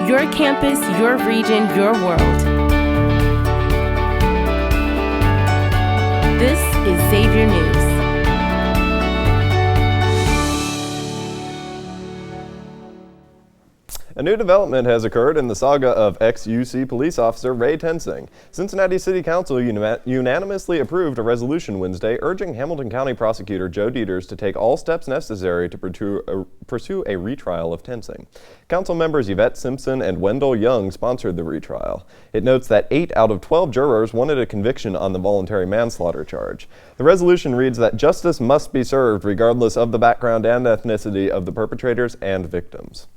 Your campus, your region, your world. This is Xavier News. A new development has occurred in the saga of ex-UC police officer Ray Tensing. Cincinnati City Council unanimously approved a resolution Wednesday urging Hamilton County Prosecutor Joe Dieters to take all steps necessary to pursue a retrial of Tensing. Council members Yvette Simpson and Wendell Young sponsored the retrial. It notes that 8 out of 12 jurors wanted a conviction on the voluntary manslaughter charge. The resolution reads that justice must be served regardless of the background and ethnicity of the perpetrators and victims.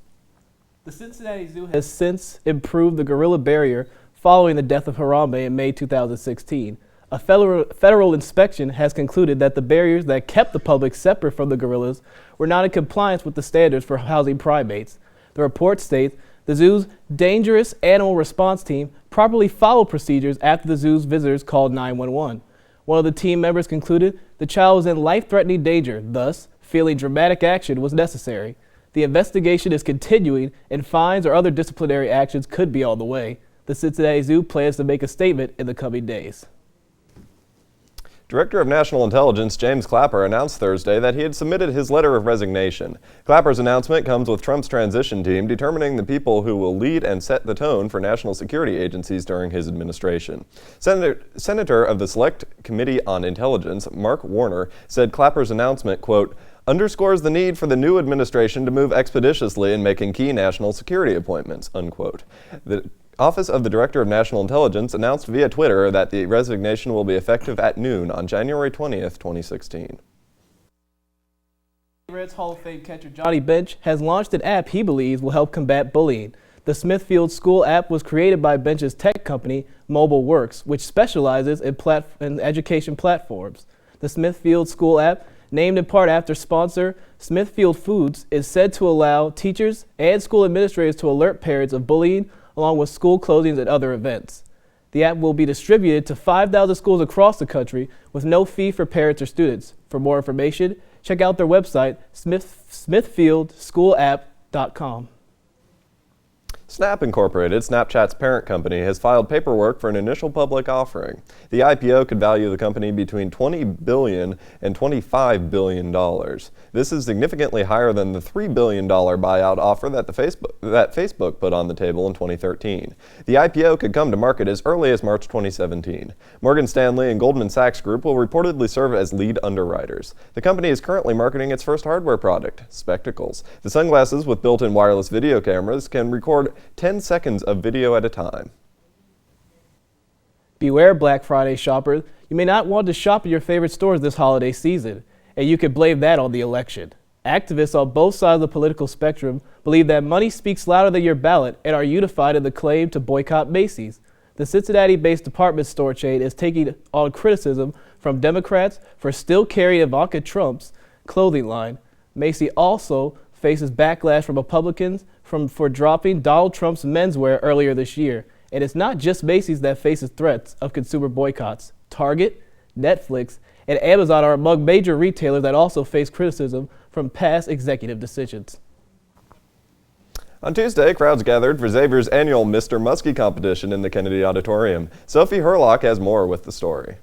The Cincinnati Zoo has since improved the gorilla barrier following the death of Harambe in May 2016. A federal inspection has concluded that the barriers that kept the public separate from the gorillas were not in compliance with the standards for housing primates. The report states the zoo's dangerous animal response team properly followed procedures after the zoo's visitors called 911. One of the team members concluded the child was in life-threatening danger, thus feeling dramatic action was necessary. The investigation is continuing, and fines or other disciplinary actions could be on the way. The Cincinnati Zoo plans to make a statement in the coming days. Director of National Intelligence James Clapper announced Thursday that he had submitted his letter of resignation. Clapper's announcement comes with Trump's transition team determining the people who will lead and set the tone for national security agencies during his administration. Senator of the Select Committee on Intelligence, Mark Warner, said Clapper's announcement, quote, underscores the need for the new administration to move expeditiously in making key national security appointments, unquote. The Office of the Director of National Intelligence announced via Twitter that the resignation will be effective at noon on January 20th, 2016. Reds Hall of Fame catcher Johnny Bench has launched an app he believes will help combat bullying. The Smithfield School app was created by Bench's tech company, Mobile Works, which specializes in education platforms. The Smithfield School app, named in part after sponsor Smithfield Foods, is said to allow teachers and school administrators to alert parents of bullying along with school closings and other events. The app will be distributed to 5,000 schools across the country with no fee for parents or students. For more information, check out their website, smithfieldschoolapp.com. Snap Incorporated, Snapchat's parent company, has filed paperwork for an initial public offering. The IPO could value the company between $20 billion and $25 billion. This is significantly higher than the $3 billion buyout offer that Facebook put on the table in 2013. The IPO could come to market as early as March 2017. Morgan Stanley and Goldman Sachs Group will reportedly serve as lead underwriters. The company is currently marketing its first hardware product, Spectacles. The sunglasses with built-in wireless video cameras can record 10 seconds of video at a time. Beware, Black Friday shoppers. You may not want to shop at your favorite stores this holiday season, and you could blame that on the election. Activists on both sides of the political spectrum believe that money speaks louder than your ballot and are unified in the claim to boycott Macy's. The Cincinnati-based department store chain is taking on criticism from Democrats for still carrying Ivanka Trump's clothing line. Macy's also faces backlash from Republicans for dropping Donald Trump's menswear earlier this year. And it's not just Macy's that faces threats of consumer boycotts. Target, Netflix, and Amazon are among major retailers that also face criticism from past executive decisions. On Tuesday, crowds gathered for Xavier's annual Mr. Muskie competition in the Kennedy Auditorium. Sophie Herlock has more with the story.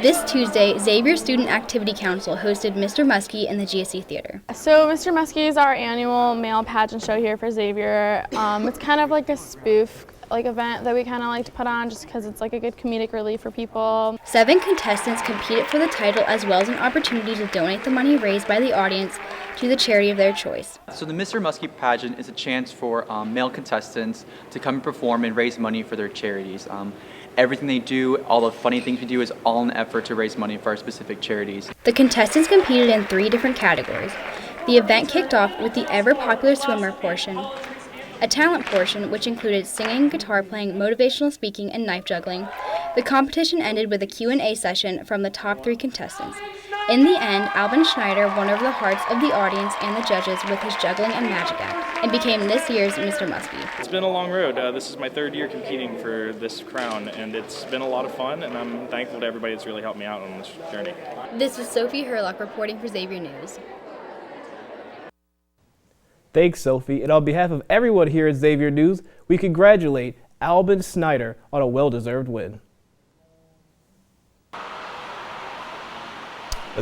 This Tuesday, Xavier Student Activity Council hosted Mr. Muskie in the GSC Theater. So Mr. Muskie is our annual male pageant show here for Xavier. It's kind of like a spoof event that we kind of like to put on just because it's like a good comedic relief for people. 7 contestants competed for the title as well as an opportunity to donate the money raised by the audience to the charity of their choice. So the Mr. Muskie pageant is a chance for male contestants to come and perform and raise money for their charities. Everything they do, all the funny things we do, is all an effort to raise money for our specific charities. The contestants competed in 3 different categories. The event kicked off with the ever-popular swimmer portion, a talent portion which included singing, guitar playing, motivational speaking, and knife juggling. The competition ended with a Q&A session from the top 3 contestants. In the end, Alvin Schneider won over the hearts of the audience and the judges with his juggling and magic act, and became this year's Mr. Muskie. It's been a long road. This is my 3rd year competing for this crown, and it's been a lot of fun, and I'm thankful to everybody that's really helped me out on this journey. This is Sophie Herlock reporting for Xavier News. Thanks, Sophie. And on behalf of everyone here at Xavier News, we congratulate Albin Snyder on a well-deserved win. A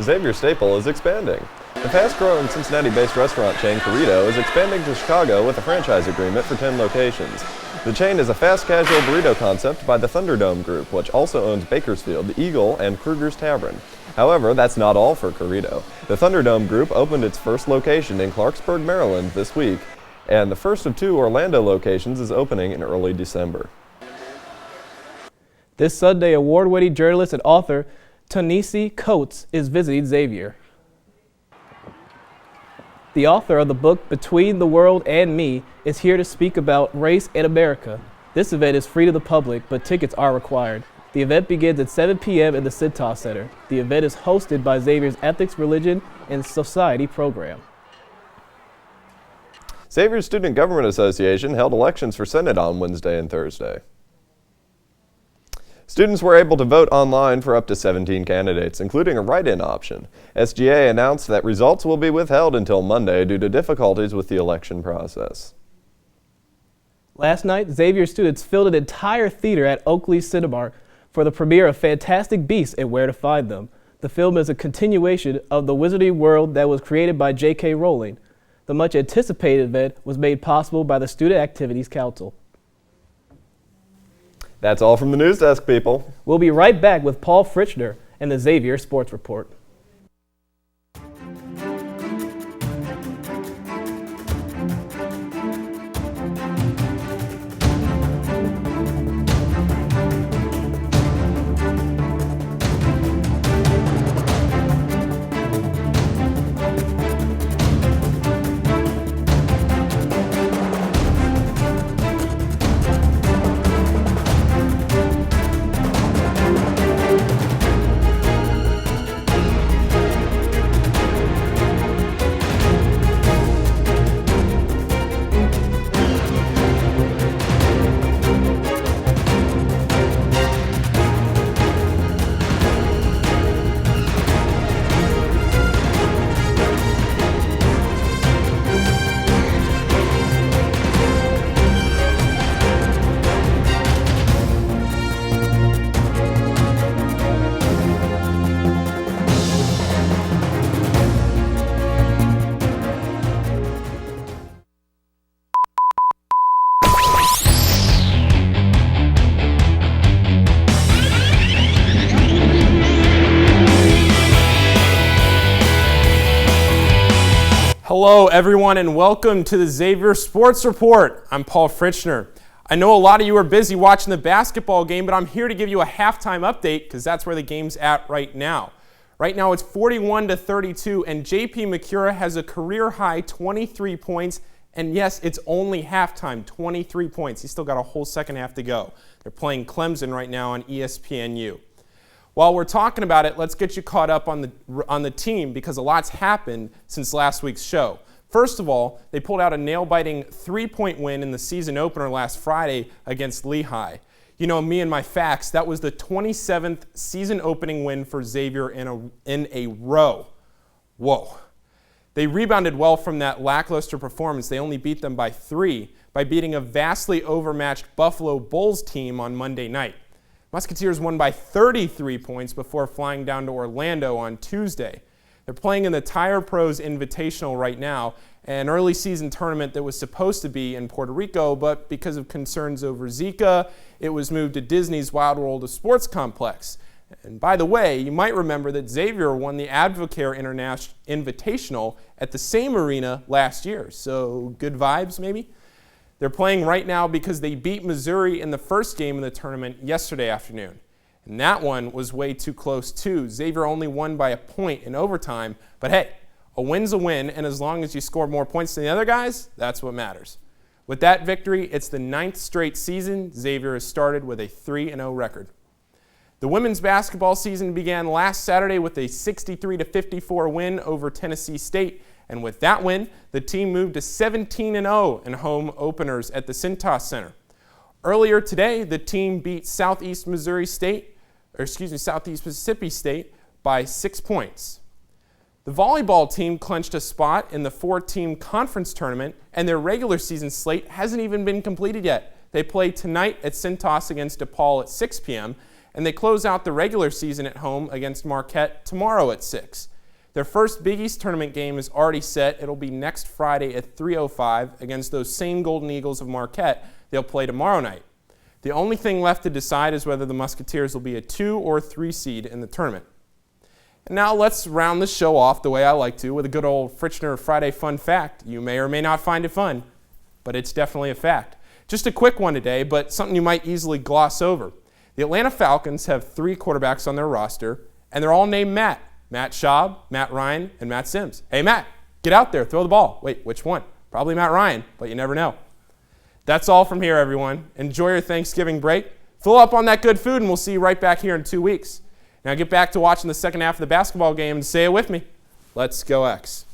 Xavier staple is expanding. The fast-growing Cincinnati-based restaurant chain Corrido is expanding to Chicago with a franchise agreement for 10 locations. The chain is a fast-casual burrito concept by the Thunderdome Group, which also owns Bakersfield, the Eagle, and Kruger's Tavern. However, that's not all for Corrido. The Thunderdome Group opened its first location in Clarksburg, Maryland this week, and the first of 2 Orlando locations is opening in early December. This Sunday, award-winning journalist and author Ta-Nehisi Coates is visiting Xavier. The author of the book Between the World and Me is here to speak about race in America. This event is free to the public, but tickets are required. The event begins at 7 p.m. in the Cintas Center. The event is hosted by Xavier's Ethics, Religion, and Society program. Xavier's Student Government Association held elections for Senate on Wednesday and Thursday. Students were able to vote online for up to 17 candidates, including a write-in option. SGA announced that results will be withheld until Monday due to difficulties with the election process. Last night, Xavier students filled an entire theater at Oakley Cinemark for the premiere of Fantastic Beasts and Where to Find Them. The film is a continuation of the wizarding world that was created by J.K. Rowling. The much-anticipated event was made possible by the Student Activities Council. That's all from the news desk, people. We'll be right back with Paul Fritschner and the Xavier Sports Report. Hello everyone and welcome to the Xavier Sports Report. I'm Paul Fritschner. I know a lot of you are busy watching the basketball game, but I'm here to give you a halftime update because that's where the game's at right now. Right now it's 41-32 and JP Macura has a career high 23 points, and yes, it's only halftime, 23 points. He's still got a whole second half to go. They're playing Clemson right now on ESPNU. While we're talking about it, let's get you caught up on the team because a lot's happened since last week's show. First of all, they pulled out a nail-biting 3-point win in the season opener last Friday against Lehigh. You know, me and my facts, that was the 27th season opening win for Xavier in a row. Whoa. They rebounded well from that lackluster performance. They only beat them by 3 by beating a vastly overmatched Buffalo Bulls team on Monday night. Musketeers won by 33 points before flying down to Orlando on Tuesday. They're playing in the Tire Pros Invitational right now, an early season tournament that was supposed to be in Puerto Rico, but because of concerns over Zika, it was moved to Disney's Wild World of Sports complex. And by the way, you might remember that Xavier won the Advocare International Invitational at the same arena last year, so good vibes maybe? They're playing right now because they beat Missouri in the first game of the tournament yesterday afternoon. And that one was way too close too. Xavier only won by a point in overtime, but hey, a win's a win, and as long as you score more points than the other guys, that's what matters. With that victory, it's the 9th straight season Xavier has started with a 3-0 record. The women's basketball season began last Saturday with a 63-54 win over Tennessee State. And with that win, the team moved to 17-0 in home openers at the Cintas Center. Earlier today, the team beat Southeast Mississippi State by 6 points. The volleyball team clinched a spot in the 4-team conference tournament, and their regular season slate hasn't even been completed yet. They play tonight at Cintas against DePaul at 6 p.m., and they close out the regular season at home against Marquette tomorrow at 6. Their first Big East tournament game is already set. It'll be next Friday at 3:05 against those same Golden Eagles of Marquette they'll play tomorrow night. The only thing left to decide is whether the Musketeers will be a 2 or 3 seed in the tournament. And now let's round the show off the way I like to with a good old Fritchner Friday fun fact. You may or may not find it fun, but it's definitely a fact. Just a quick one today, but something you might easily gloss over. The Atlanta Falcons have 3 quarterbacks on their roster, and they're all named Matt. Matt Schaub, Matt Ryan, and Matt Sims. Hey, Matt, get out there, throw the ball. Wait, which one? Probably Matt Ryan, but you never know. That's all from here, everyone. Enjoy your Thanksgiving break. Fill up on that good food, and we'll see you right back here in 2 weeks. Now get back to watching the second half of the basketball game and say it with me. Let's go X.